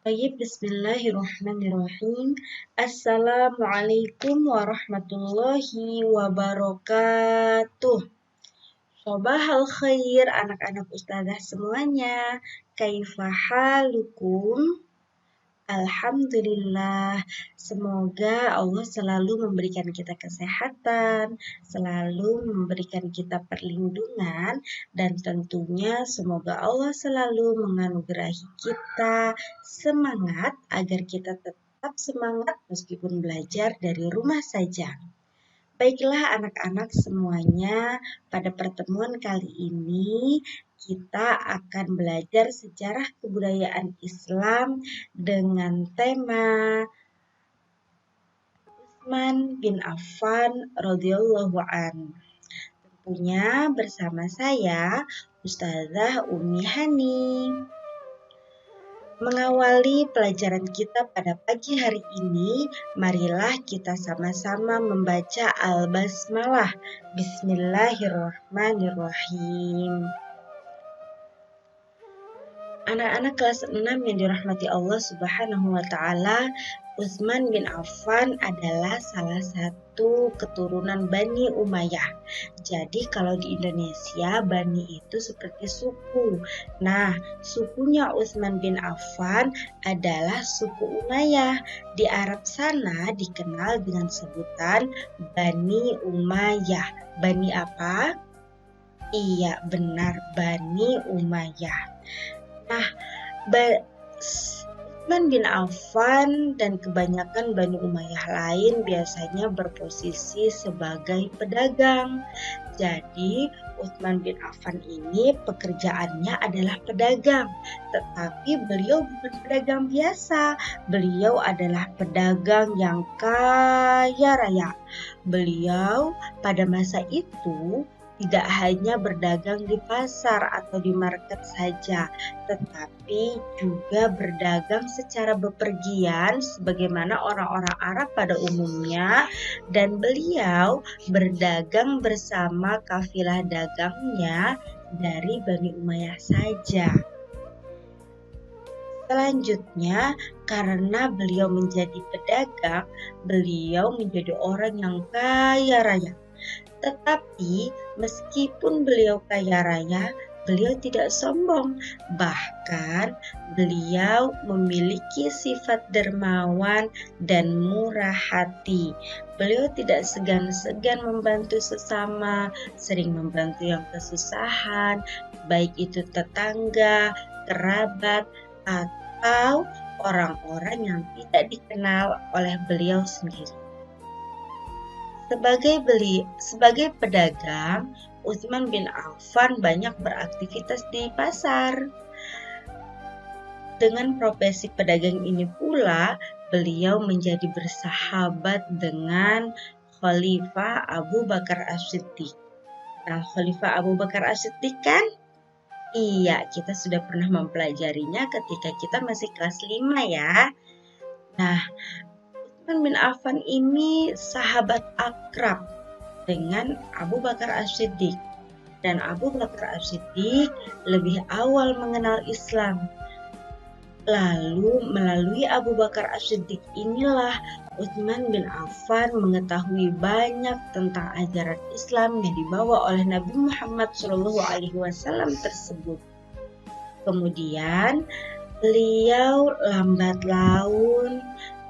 Baik, bismillahirrahmanirrahim. Assalamualaikum warahmatullahi wabarakatuh. Sobahal khair anak-anak ustazah semuanya. Kaifa halukum? Alhamdulillah, semoga Allah selalu memberikan kita kesehatan, selalu memberikan kita perlindungan, dan tentunya semoga Allah selalu menganugerahi kita semangat agar kita tetap semangat meskipun belajar dari rumah saja. Baiklah anak-anak semuanya, pada pertemuan kali ini kita akan belajar sejarah kebudayaan Islam dengan tema Utsman bin Affan radhiyallahu an. Tentunya bersama saya Ustazah Ummi Hani. Mengawali pelajaran kita pada pagi hari ini, marilah kita sama-sama membaca Al-Basmalah. Bismillahirrahmanirrahim. Anak-anak kelas 6 yang dirahmati Allah Subhanahu wa taala, Utsman bin Affan adalah salah satu keturunan Bani Umayyah. Jadi kalau di Indonesia Bani itu seperti suku. Nah, sukunya Utsman bin Affan adalah suku Umayyah. Di Arab sana dikenal dengan sebutan Bani Umayyah. Bani apa? Iya, benar, Bani Umayyah. Nah, Utsman bin Affan dan kebanyakan Bani Umayyah lain biasanya berposisi sebagai pedagang. Jadi, Utsman bin Affan ini pekerjaannya adalah pedagang, tetapi beliau bukan pedagang biasa. Beliau adalah pedagang yang kaya raya. Beliau pada masa itu tidak hanya berdagang di pasar atau di market saja, tetapi juga berdagang secara bepergian sebagaimana orang-orang Arab pada umumnya, dan beliau berdagang bersama kafilah dagangnya dari Bani Umayyah saja. Selanjutnya, karena beliau menjadi pedagang, beliau menjadi orang yang kaya raya. Tetapi meskipun beliau kaya raya, beliau tidak sombong. Bahkan beliau memiliki sifat dermawan dan murah hati. Beliau tidak segan-segan membantu sesama, sering membantu yang kesusahan, baik itu tetangga, kerabat, atau orang-orang yang tidak dikenal oleh beliau sendiri. Sebagai pedagang, Utsman bin Affan banyak beraktivitas di pasar. Dengan profesi pedagang ini pula, beliau menjadi bersahabat dengan Khalifah Abu Bakar As-Siddiq. Nah, Khalifah Abu Bakar As-Siddiq kan? Iya, kita sudah pernah mempelajarinya ketika kita masih kelas 5 ya. Nah, Utsman bin Affan ini sahabat akrab dengan Abu Bakar As-Siddiq, dan Abu Bakar As-Siddiq lebih awal mengenal Islam. Lalu melalui Abu Bakar As-Siddiq inilah Utsman bin Affan mengetahui banyak tentang ajaran Islam yang dibawa oleh Nabi Muhammad SAW tersebut. Kemudian beliau lambat laun,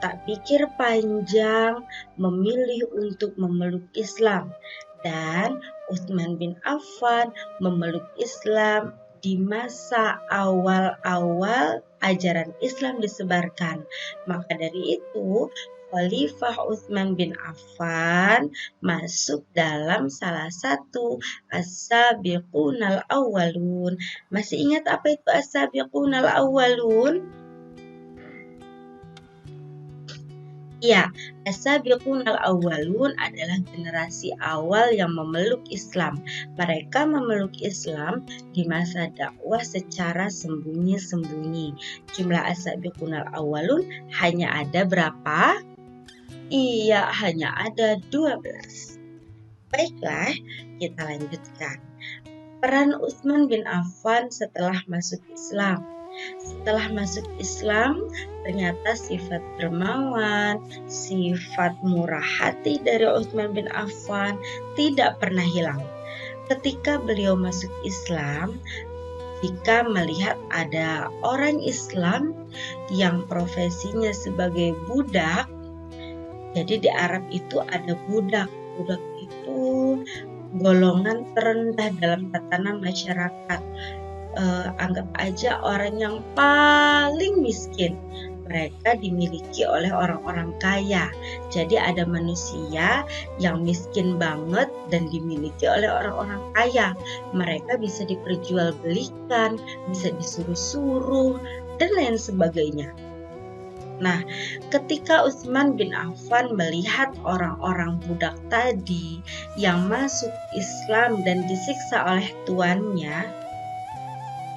tak pikir panjang, memilih untuk memeluk Islam, dan Utsman bin Affan memeluk Islam di masa awal-awal ajaran Islam disebarkan. Maka dari itu, Khalifah Utsman bin Affan masuk dalam salah satu as-sabiqunal awwalun. Masih ingat apa itu as-sabiqunal awwalun? Ya, as-sabiqunal awwalun adalah generasi awal yang memeluk Islam. Mereka memeluk Islam di masa dakwah secara sembunyi-sembunyi. Jumlah as-sabiqunal awwalun hanya ada berapa? Iya, hanya ada 12. Baiklah, kita lanjutkan. Peran Utsman bin Affan setelah masuk Islam. Setelah masuk Islam, ternyata sifat dermawan, sifat murah hati dari Utsman bin Affan tidak pernah hilang. Ketika beliau masuk Islam, jika melihat ada orang Islam yang profesinya sebagai budak, jadi di Arab itu ada budak. Budak itu golongan terendah dalam tatanan masyarakat. Anggap aja orang yang paling miskin. Mereka dimiliki oleh orang-orang kaya. Jadi ada manusia yang miskin banget dan dimiliki oleh orang-orang kaya. Mereka bisa diperjualbelikan, bisa disuruh-suruh, dan lain sebagainya. Nah, ketika Utsman bin Affan melihat orang-orang budak tadi yang masuk Islam dan disiksa oleh tuannya,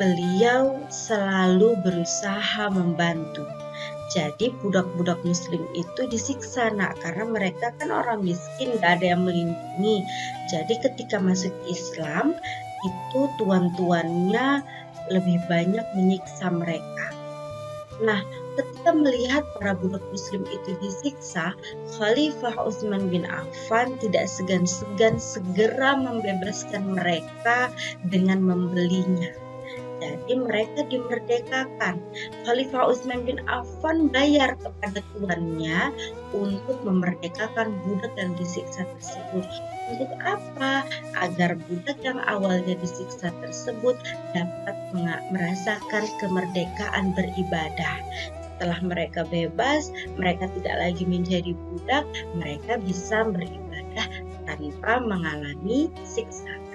beliau selalu berusaha membantu. Jadi budak-budak muslim itu disiksa karena mereka kan orang miskin, gak ada yang melindungi. Jadi ketika masuk Islam itu tuan-tuannya lebih banyak menyiksa mereka. Nah, ketika melihat para budak muslim itu disiksa, Khalifah Utsman bin Affan tidak segan-segan segera membebaskan mereka dengan membelinya. Jadi mereka dimerdekakan. Khalifah Utsman bin Affan bayar kepada tuannya untuk memerdekakan budak yang disiksa tersebut. Untuk apa? Agar budak yang awalnya disiksa tersebut dapat merasakan kemerdekaan beribadah. Setelah mereka bebas, mereka tidak lagi menjadi budak, mereka bisa beribadah tanpa mengalami siksaan.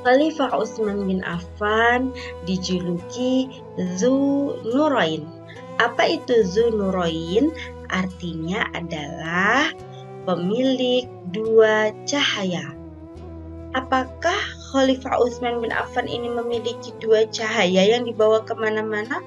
Khalifah Utsman bin Affan dijuluki Dzu Nurain. Apa itu Dzu Nurain? Artinya adalah pemilik dua cahaya. Apakah Khalifah Utsman bin Affan ini memiliki dua cahaya yang dibawa kemana-mana?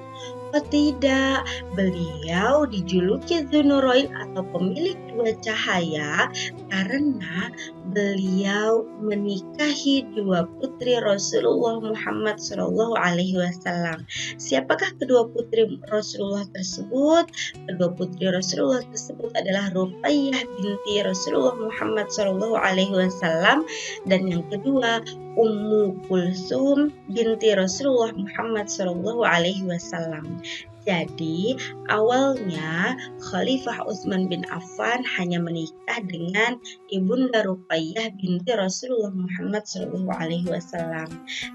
Oh tidak, beliau dijuluki Dzu Nurain atau pemilik dua cahaya karena beliau menikahi dua putri Rasulullah Muhammad SAW. Siapakah kedua putri Rasulullah tersebut? Kedua putri Rasulullah tersebut adalah Ruqayyah binti Rasulullah Muhammad SAW dan yang kedua Ummu Kulsum binti Rasulullah Muhammad SAW. Jadi awalnya Khalifah Utsman bin Affan hanya menikah dengan Ibunda Ruqayyah binti Rasulullah Muhammad SAW.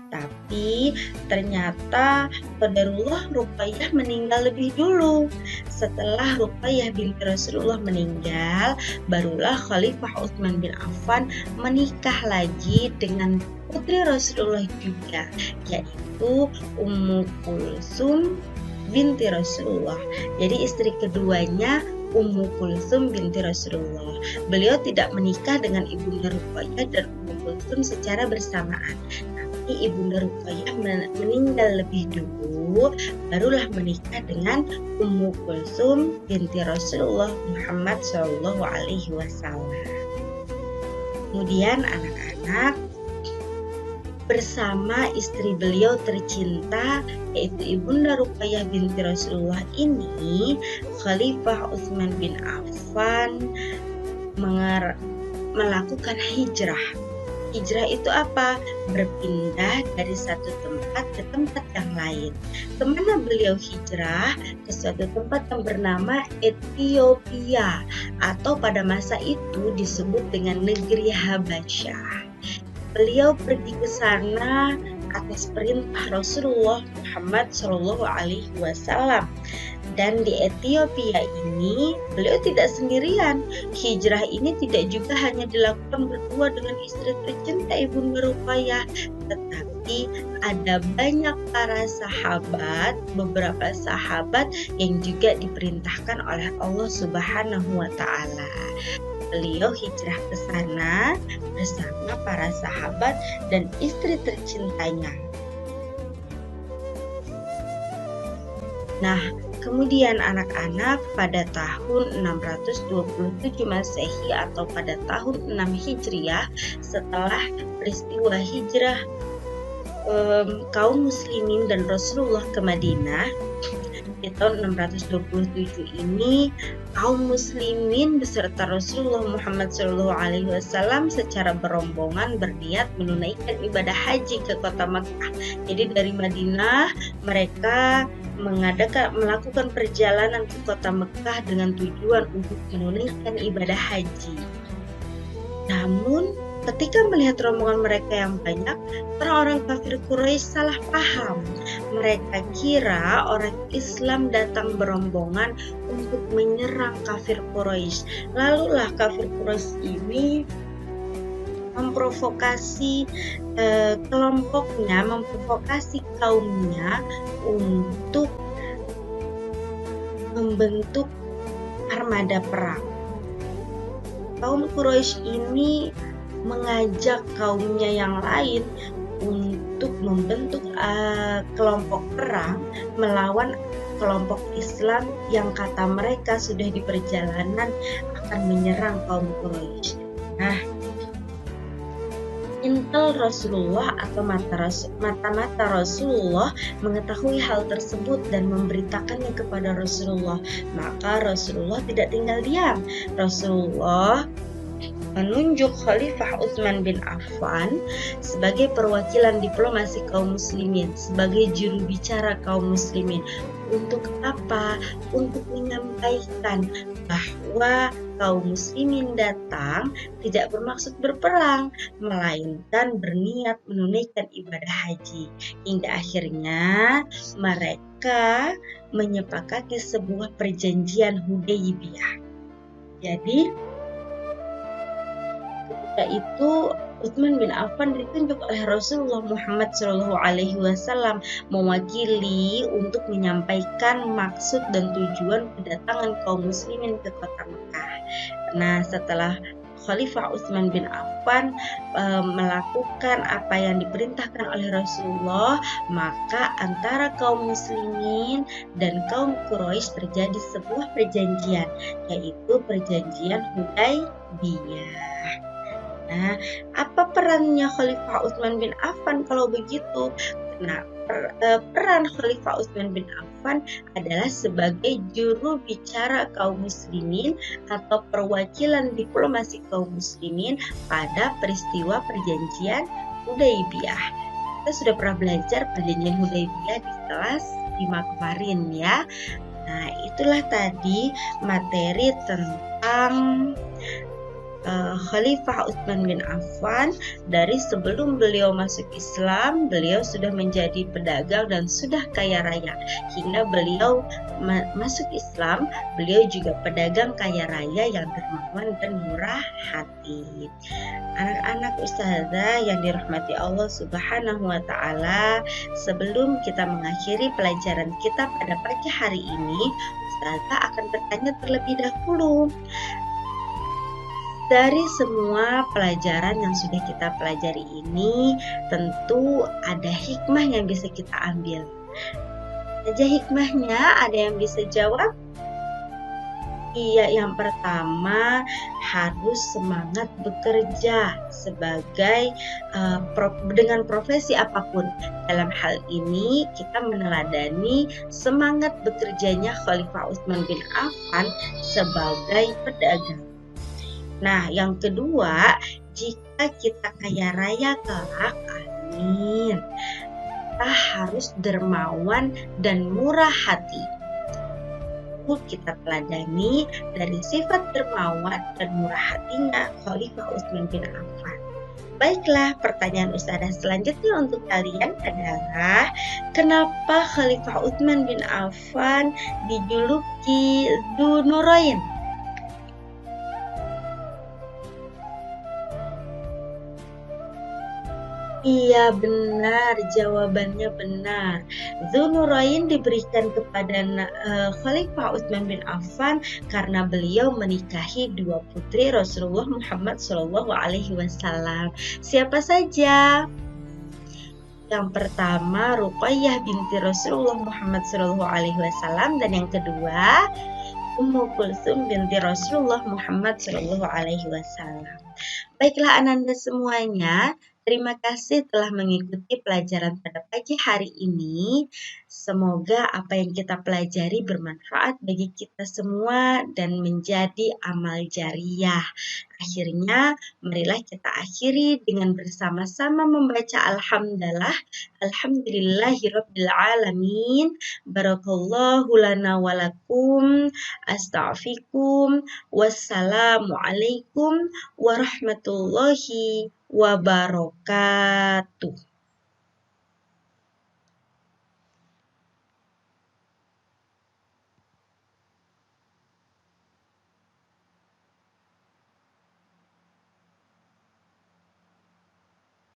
Tapi ternyata qadarullah Ruqayyah meninggal lebih dulu. Setelah Ruqayyah binti Rasulullah meninggal, barulah Khalifah Utsman bin Affan menikah lagi dengan putri Rasulullah juga, yaitu Ummu Kulsum binti Rasulullah. Jadi istri keduanya Ummu Kulsum binti Rasulullah. Beliau tidak menikah dengan Ibunda Ruqayyah dan Ummu Kulsum secara bersamaan. Tapi Ibunda Ruqayyah meninggal lebih dulu, barulah menikah dengan Ummu Kulsum binti Rasulullah Muhammad SAW. Kemudian anak-anak, bersama istri beliau tercinta yaitu Ibunda Ruqayyah binti Rasulullah ini, Khalifah Utsman bin Affan melakukan hijrah. Hijrah itu apa? Berpindah dari satu tempat ke tempat yang lain. Kemana beliau hijrah? Ke suatu tempat yang bernama Ethiopia atau pada masa itu disebut dengan negeri Habasyah. Beliau pergi ke sana atas perintah Rasulullah Muhammad SAW. Dan di Ethiopia ini beliau tidak sendirian. Hijrah ini tidak juga hanya dilakukan berdua dengan istri tercinta Ibunda Ruqayyah, tetapi ada banyak para sahabat, beberapa sahabat yang juga diperintahkan oleh Allah Subhanahu wa Ta'ala. Beliau hijrah ke sana bersama para sahabat dan istri tercintanya. Nah, kemudian anak-anak pada tahun 627 Masehi atau pada tahun 6 Hijriah, setelah peristiwa hijrah kaum muslimin dan Rasulullah ke Madinah di tahun 627 ini, kaum muslimin beserta Rasulullah Muhammad SAW secara berombongan berniat menunaikan ibadah haji ke kota Makkah. Jadi dari Madinah mereka melakukan perjalanan ke kota Mekah dengan tujuan untuk menunaikan ibadah haji. Namun ketika melihat rombongan mereka yang banyak, orang-orang kafir Quraisy salah paham. Mereka kira orang Islam datang berombongan untuk menyerang kafir Quraisy. Lalulah kafir Quraisy ini memprovokasi kelompoknya, memprovokasi kaumnya untuk membentuk armada perang. Kaum Quraisy ini mengajak kaumnya yang lain untuk membentuk kelompok perang melawan kelompok Islam yang kata mereka sudah di perjalanan akan menyerang kaum Quraisy. Nah, intel Rasulullah atau mata-mata Rasulullah mengetahui hal tersebut dan memberitakannya kepada Rasulullah. Maka Rasulullah tidak tinggal diam. Rasulullah menunjuk Khalifah Utsman bin Affan sebagai perwakilan diplomasi kaum muslimin, sebagai juru bicara kaum muslimin. Untuk apa? Untuk menyampaikan bahwa kaum muslimin datang tidak bermaksud berperang, melainkan berniat menunaikan ibadah haji. Hingga akhirnya mereka menyepakati sebuah perjanjian Hudaybiyah. Jadi ketika itu Utsman bin Affan ditunjuk oleh Rasulullah Muhammad SAW mewakili untuk menyampaikan maksud dan tujuan kedatangan kaum muslimin ke kota Mekah. Nah, setelah Khalifah Utsman bin Affan melakukan apa yang diperintahkan oleh Rasulullah, maka antara kaum muslimin dan kaum Quraisy terjadi sebuah perjanjian, yaitu perjanjian Hudaybiyah. Nah, apa perannya Khalifah Utsman bin Affan kalau begitu? Nah, peran Khalifah Utsman bin Affan adalah sebagai juru bicara kaum muslimin atau perwakilan diplomasi kaum muslimin pada peristiwa perjanjian Hudaybiyah. Kita sudah pernah belajar perjanjian Hudaybiyah di kelas 5 kemarin ya. Nah, itulah tadi materi tentang Khalifah Utsman bin Affan. Dari sebelum beliau masuk Islam, beliau sudah menjadi pedagang dan sudah kaya raya. Hingga beliau masuk Islam, beliau juga pedagang kaya raya yang dermawan dan murah hati. Anak-anak ustazah yang dirahmati Allah Subhanahu wa Ta'ala, sebelum kita mengakhiri pelajaran kita pada pagi hari ini, ustazah akan bertanya terlebih dahulu. Dari semua pelajaran yang sudah kita pelajari ini, tentu ada hikmah yang bisa kita ambil. Aja hikmahnya, ada yang bisa jawab? Iya, yang pertama harus semangat bekerja sebagai dengan profesi apapun. Dalam hal ini kita meneladani semangat bekerjanya Khalifah Utsman bin Affan sebagai pedagang. Nah, yang kedua, jika kita kaya raya kelak, amin, kita harus dermawan dan murah hati. Kita teladani dari sifat dermawan dan murah hatinya Khalifah Utsman bin Affan. Baiklah, pertanyaan ustazah selanjutnya untuk kalian adalah, kenapa Khalifah Utsman bin Affan dijuluki Dzunurain? Iya, benar, jawabannya benar. Dzunurain diberikan kepada Khalifah Utsman bin Affan karena beliau menikahi dua putri Rasulullah Muhammad SAW. Siapa saja? Yang pertama Ruqayyah binti Rasulullah Muhammad SAW, dan yang kedua Ummu Kulsum binti Rasulullah Muhammad SAW. Baiklah ananda semuanya, Terima kasih telah mengikuti pelajaran pada pagi hari ini. Semoga apa yang kita pelajari bermanfaat bagi kita semua dan menjadi amal jariah. Akhirnya, marilah kita akhiri dengan bersama-sama membaca Alhamdulillah. Alhamdulillahirabbil alamin. Barakallahu lana walakum. Astaghfirukum. Wassalamualaikum warahmatullahi wabarakatuh.